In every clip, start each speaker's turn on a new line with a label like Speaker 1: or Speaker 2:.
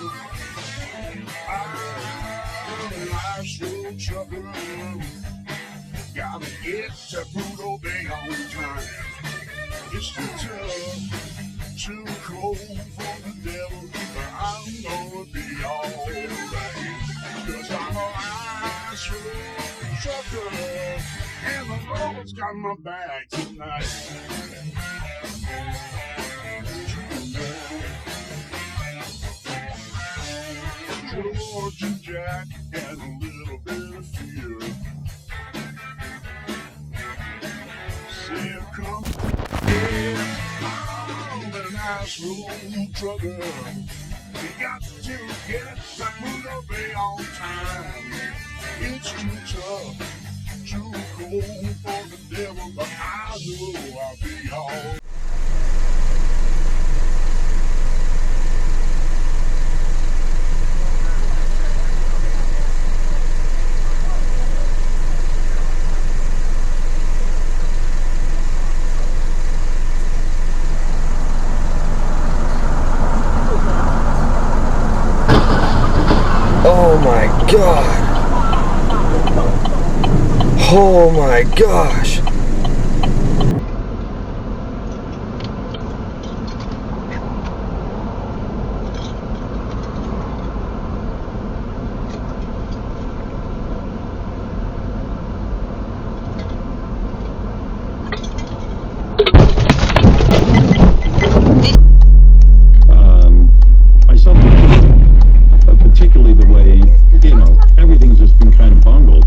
Speaker 1: I'm a nice road trucker. Gotta get to Pluto Bay on time. It's too tough, too cold for the devil, but I'm gonna be alright. Cause I'm a nice road trucker, and the Lord's got my back tonight. Georgia Jack and a little bit of fear. Here comes, yeah, I'm a nice road trucker. We got to get that Pluto Bay on time. It's too tough, too cold for the devil, but I know I'll be all.
Speaker 2: Oh my god! Oh my gosh!
Speaker 3: I saw particularly the way, everything's just been kind of bungled.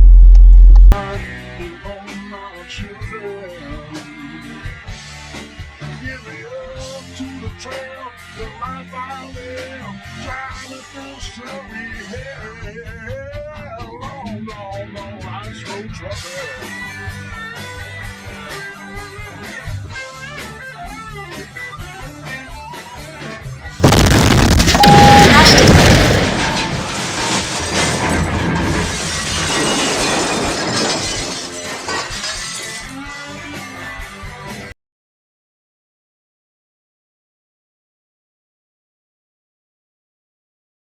Speaker 1: Give me up to the trail, the life I live, driving through snowy hell. Long, long, long, ice road trucker.